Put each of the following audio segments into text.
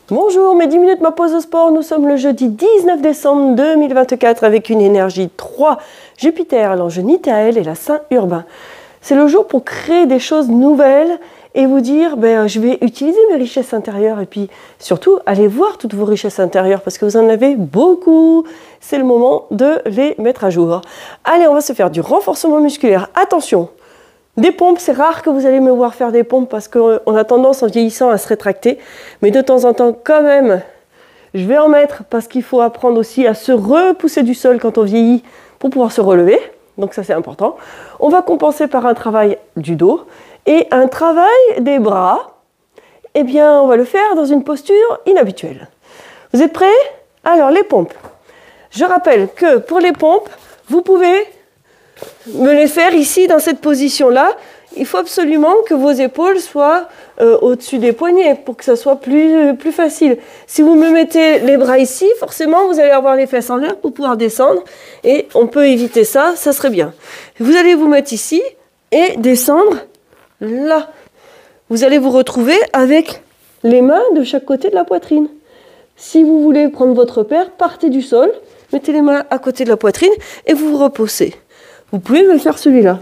Bonjour, mes 10 minutes ma pause au sport. Nous sommes le jeudi 19 décembre 2024 avec une énergie 3. Jupiter, l'ange Nitaël et la Saint Urbain. C'est le jour pour créer des choses nouvelles et vous dire, je vais utiliser mes richesses intérieures et puis surtout, allez voir toutes vos richesses intérieures parce que vous en avez beaucoup. C'est le moment de les mettre à jour. Allez, on va se faire du renforcement musculaire. Attention! Des pompes, c'est rare que vous allez me voir faire des pompes parce qu'on a tendance en vieillissant à se rétracter. Mais de temps en temps, quand même, je vais en mettre parce qu'il faut apprendre aussi à se repousser du sol quand on vieillit pour pouvoir se relever. Donc ça, c'est important. On va compenser par un travail du dos et un travail des bras. Eh bien, on va le faire dans une posture inhabituelle. Vous êtes prêts? Alors, les pompes. Je rappelle que pour les pompes, vous pouvez me les faire ici dans cette position-là. Il faut absolument que vos épaules soient au-dessus des poignets pour que ça soit plus facile. Si vous me mettez les bras ici, forcément vous allez avoir les fesses en l'air pour pouvoir descendre et on peut éviter ça, ça serait bien. Vous allez vous mettre ici et descendre là. Vous allez vous retrouver avec les mains de chaque côté de la poitrine. Si vous voulez prendre votre repère, partez du sol, mettez les mains à côté de la poitrine et vous vous reposez. Vous pouvez me faire celui-là.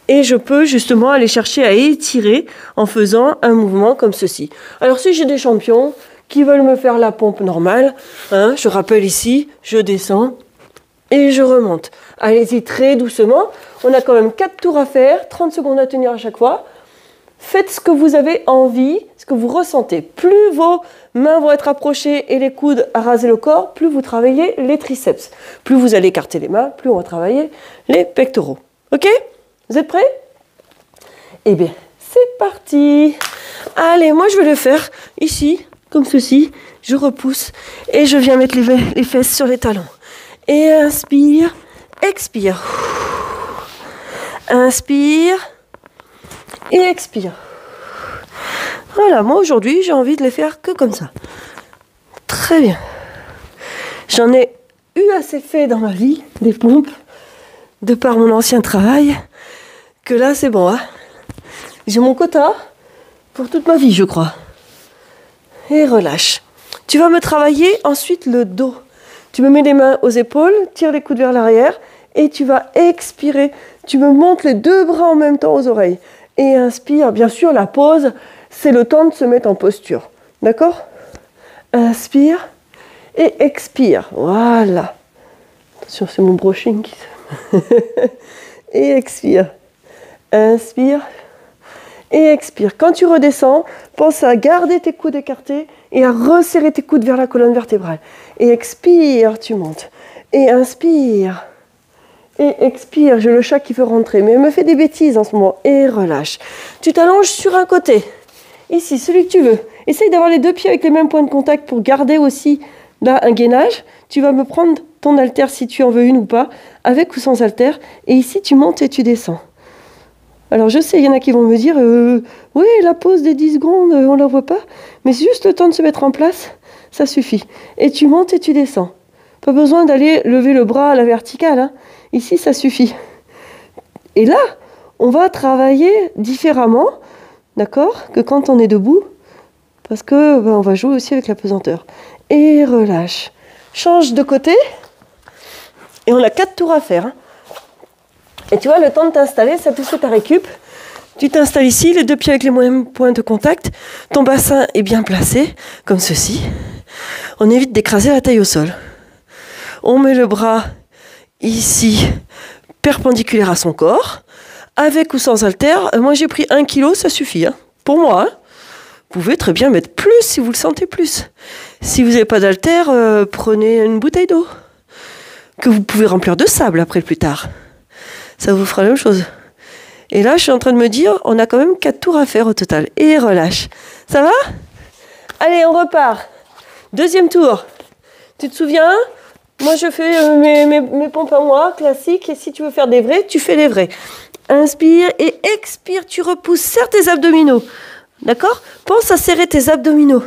Et je peux justement aller chercher à étirer en faisant un mouvement comme ceci. Alors si j'ai des champions qui veulent me faire la pompe normale, je rappelle ici, je descends et je remonte. Allez-y très doucement. On a quand même 4 tours à faire, 30 secondes à tenir à chaque fois. Faites ce que vous avez envie, ce que vous ressentez. Plus vos mains vont être approchées et les coudes à raser le corps, plus vous travaillez les triceps. Plus vous allez écarter les mains, plus on va travailler les pectoraux. Ok? Vous êtes prêts? Eh bien, c'est parti! Allez, moi je vais le faire ici, comme ceci. Je repousse et je viens mettre les fesses sur les talons. Et inspire, expire. Inspire. Et expire. Voilà, moi aujourd'hui, j'ai envie de les faire que comme ça. Très bien. J'en ai eu assez fait dans ma vie, des pompes, de par mon ancien travail, que là, c'est bon. J'ai mon quota pour toute ma vie, je crois. Et relâche. Tu vas me travailler ensuite le dos. Tu me mets les mains aux épaules, tire les coudes vers l'arrière et tu vas expirer. Tu me montes les 2 bras en même temps aux oreilles. Et inspire, bien sûr, la pause, c'est le temps de se mettre en posture. D'accord? Inspire et expire. Voilà. Attention, c'est mon brushing qui se... Et expire. Inspire et expire. Quand tu redescends, pense à garder tes coudes écartés et à resserrer tes coudes vers la colonne vertébrale. Et expire, tu montes. Et inspire. Et expire, j'ai le chat qui veut rentrer, mais il me fait des bêtises en ce moment. Et relâche. Tu t'allonges sur un côté. Ici, celui que tu veux. Essaye d'avoir les 2 pieds avec les mêmes points de contact pour garder aussi là un gainage. Tu vas me prendre ton haltère si tu en veux une ou pas, avec ou sans haltère. Et ici, tu montes et tu descends. Alors je sais, il y en a qui vont me dire oui, la pause des 10 secondes, on ne la voit pas. Mais c'est juste le temps de se mettre en place, ça suffit. Et tu montes et tu descends. Pas besoin d'aller lever le bras à la verticale. Ici, ça suffit. Et là, on va travailler différemment, d'accord, que quand on est debout, parce que on va jouer aussi avec la pesanteur. Et relâche. Change de côté. Et on a 4 tours à faire. Et tu vois, le temps de t'installer, ça te fait ta récup. Tu t'installes ici, les 2 pieds avec les mêmes points de contact. Ton bassin est bien placé, comme ceci. On évite d'écraser la taille au sol. On met le bras ici, perpendiculaire à son corps, avec ou sans haltère. Moi, j'ai pris 1 kg, ça suffit. Pour moi, vous pouvez très bien mettre plus si vous le sentez plus. Si vous n'avez pas d'haltère, prenez une bouteille d'eau que vous pouvez remplir de sable après plus tard. Ça vous fera la même chose. Et là, je suis en train de me dire, on a quand même 4 tours à faire au total. Et relâche. Ça va? Allez, on repart. 2e tour. Tu te souviens? Moi, je fais mes pompes à moi, classiques. Et si tu veux faire des vrais, tu fais les vrais. Inspire et expire. Tu repousses. Serre tes abdominaux. D'accord? Pense à serrer tes abdominaux.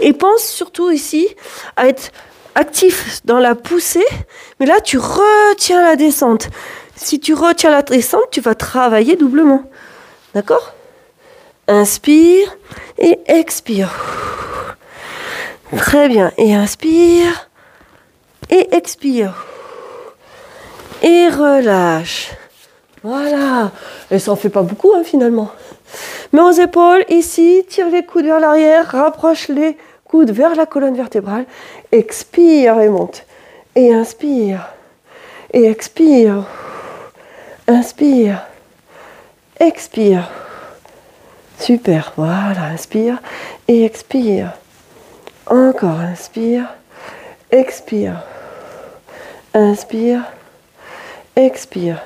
Et pense surtout ici à être actif dans la poussée. Mais là, tu retiens la descente. si tu retiens la descente, tu vas travailler doublement. D'accord? Inspire et expire. Très bien. Et inspire et expire. Et relâche. Voilà. Et ça en fait pas beaucoup finalement. Mets aux épaules, ici, tire les coudes vers l'arrière, rapproche les coudes vers la colonne vertébrale. Expire et monte. Et inspire. Et expire. Inspire. Expire. Super. Voilà. Inspire et expire. Encore. Inspire. Expire. Inspire. Expire.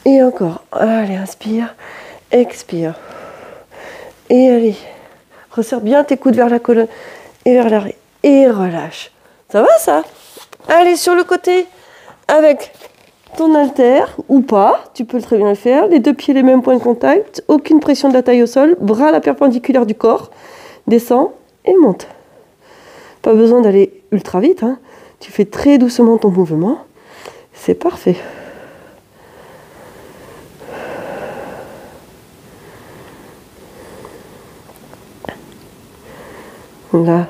Et encore. Allez, inspire. Expire. Et allez. Resserre bien tes coudes vers la colonne et vers l'arrière. Et relâche. Ça va ça? Allez, sur le côté avec ton haltère ou pas. Tu peux très bien le faire. Les deux pieds, les mêmes points de contact. Aucune pression de la taille au sol. Bras à la perpendiculaire du corps. Descends et monte. Pas besoin d'aller ultra vite. Tu fais très doucement ton mouvement. C'est parfait. Là,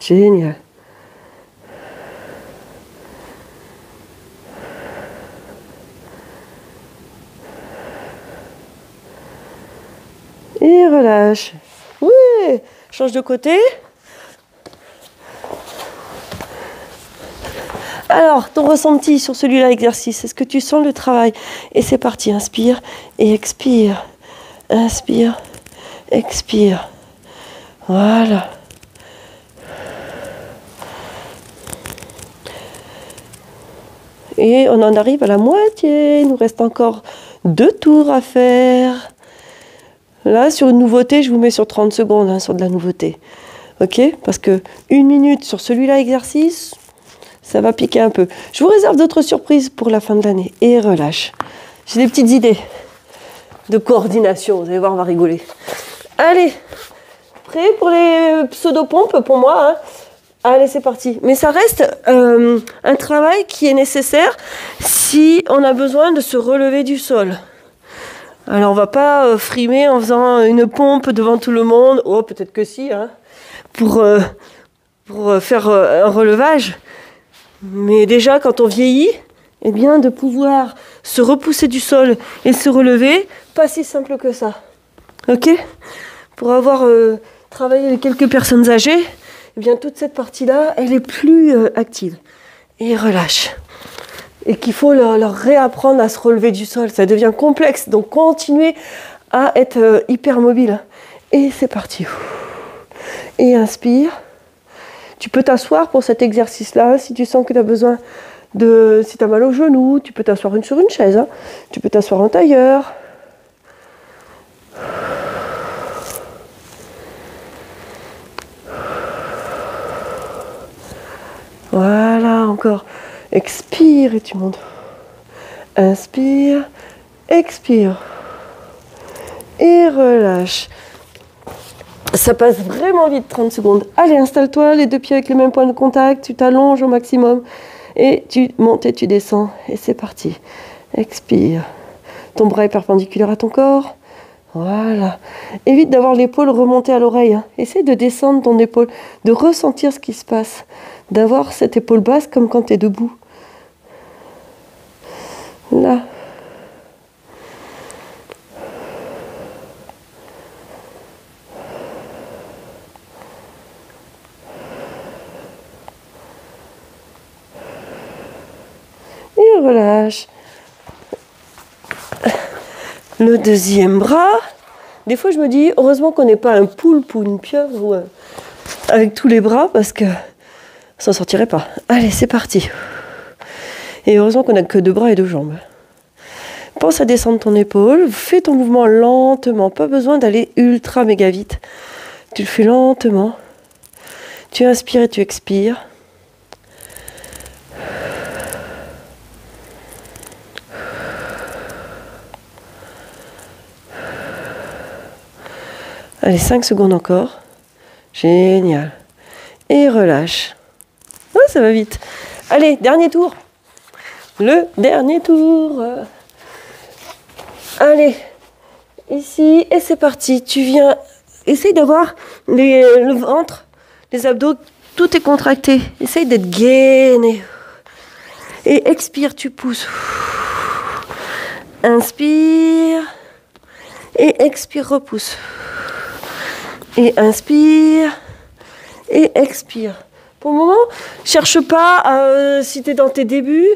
génial. Et relâche. Oui, change de côté. Alors, ton ressenti sur celui-là, exercice, est-ce que tu sens le travail? Et c'est parti, inspire et expire. Inspire, expire. Voilà. Et on en arrive à la moitié. Il nous reste encore 2 tours à faire. Là, sur une nouveauté, je vous mets sur 30 secondes, sur de la nouveauté. Ok? Parce que 1 minute sur celui-là, exercice, ça va piquer un peu. Je vous réserve d'autres surprises pour la fin de l'année. Et relâche. J'ai des petites idées de coordination. Vous allez voir, on va rigoler. Allez, prêt pour les pseudo-pompes pour moi, Allez, c'est parti. Mais ça reste un travail qui est nécessaire si on a besoin de se relever du sol. Alors, on va pas frimer en faisant une pompe devant tout le monde. Oh, peut-être que si, pour faire un relevage. Mais déjà, quand on vieillit, eh bien, de pouvoir se repousser du sol et se relever, pas si simple que ça. Ok? Pour avoir travaillé avec quelques personnes âgées, eh bien, toute cette partie-là, elle est plus active. Et relâche. Et qu'il faut leur réapprendre à se relever du sol. Ça devient complexe. Donc, continuez à être hyper mobile. Et c'est parti. Et inspire. Tu peux t'asseoir pour cet exercice-là. Si tu sens que tu as besoin de... Si tu as mal au genou, tu peux t'asseoir sur une chaise. Tu peux t'asseoir en tailleur. Voilà, encore. Expire et tu montes. Inspire, expire. Et relâche. Ça passe vraiment vite, 30 secondes. Allez, installe-toi, les 2 pieds avec les mêmes points de contact. Tu t'allonges au maximum. Et tu montes et tu descends. Et c'est parti. Expire. Ton bras est perpendiculaire à ton corps. Voilà. Évite d'avoir l'épaule remontée à l'oreille. Essaye de descendre ton épaule, de ressentir ce qui se passe. D'avoir cette épaule basse comme quand tu es debout. Là. Et relâche. Le deuxième bras. Des fois, je me dis, heureusement qu'on n'est pas un poulpe ou une pieuvre ou avec tous les bras parce que ça s'en sortirait pas. Allez, c'est parti. Et heureusement qu'on n'a que 2 bras et 2 jambes. Pense à descendre ton épaule. Fais ton mouvement lentement. Pas besoin d'aller ultra méga vite. Tu le fais lentement. Tu inspires et tu expires. Allez, 5 secondes encore. Génial. Et relâche. Oh, ça va vite. Allez, dernier tour. le dernier tour. Allez, ici, et c'est parti. Tu viens, essaye d'avoir le ventre, les abdos, tout est contracté. Essaye d'être gainé. Et expire, tu pousses. Inspire. Et expire, repousse. Et inspire. Et expire. Pour le moment, cherche pas, si tu es dans tes débuts,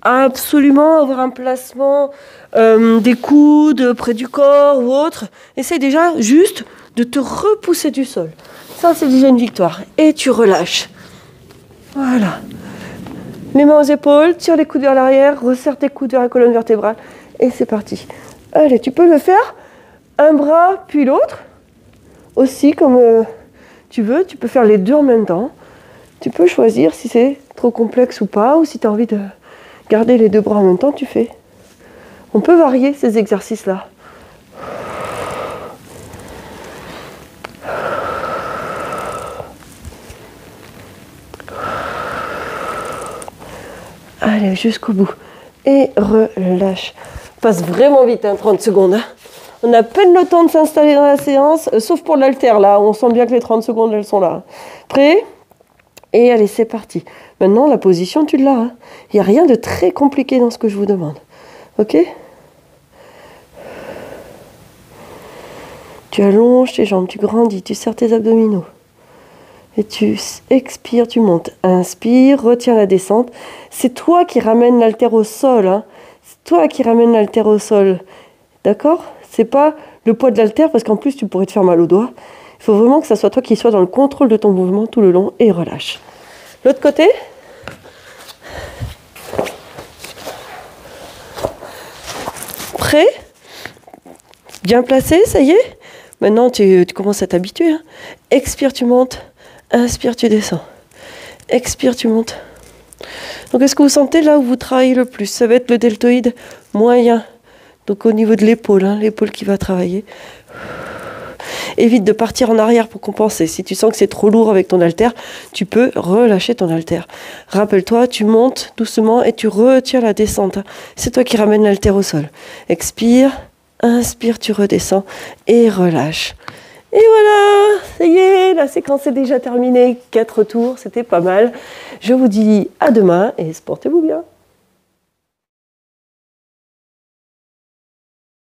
à absolument avoir un placement des coudes près du corps ou autre. Essaye déjà juste de te repousser du sol. Ça, c'est déjà une victoire. Et tu relâches. Voilà. Les mains aux épaules, tire les coudes vers l'arrière, resserre tes coudes vers la colonne vertébrale. Et c'est parti. Allez, tu peux le faire un bras puis l'autre. Aussi, comme tu veux. Tu peux faire les deux en même temps. Tu peux choisir si c'est trop complexe ou pas, ou si tu as envie de garder les deux bras en même temps, tu fais. On peut varier ces exercices-là. Allez, jusqu'au bout. Et relâche. Passe vraiment vite, 30 secondes. On a à peine le temps de s'installer dans la séance, sauf pour l'haltère, là. On sent bien que les 30 secondes, elles sont là. Prêt ? Et allez, c'est parti. Maintenant, la position, tu l'as. Il n'y a rien de très compliqué dans ce que je vous demande. Ok ? Tu allonges tes jambes, tu grandis, tu serres tes abdominaux. Et tu expires, tu montes. Inspire, retiens la descente. C'est toi qui ramènes l'haltère au sol. C'est toi qui ramènes l'haltère au sol. D'accord ? C'est pas le poids de l'haltère, parce qu'en plus, tu pourrais te faire mal aux doigts. Il faut vraiment que ça soit toi qui sois dans le contrôle de ton mouvement tout le long et relâche. L'autre côté. Prêt ? Bien placé, ça y est ? Maintenant, tu commences à t'habituer. Expire, tu montes. Inspire, tu descends. Expire, tu montes. Donc, est-ce que vous sentez là où vous travaillez le plus ? Ça va être le deltoïde moyen. Donc, au niveau de l'épaule, l'épaule qui va travailler. Évite de partir en arrière pour compenser. Si tu sens que c'est trop lourd avec ton haltère, tu peux relâcher ton haltère. Rappelle-toi, tu montes doucement et tu retiens la descente. C'est toi qui ramènes l'haltère au sol. Expire, inspire, tu redescends et relâche. Et voilà, ça y est, la séquence est déjà terminée. 4 tours, c'était pas mal. Je vous dis à demain et portez-vous bien.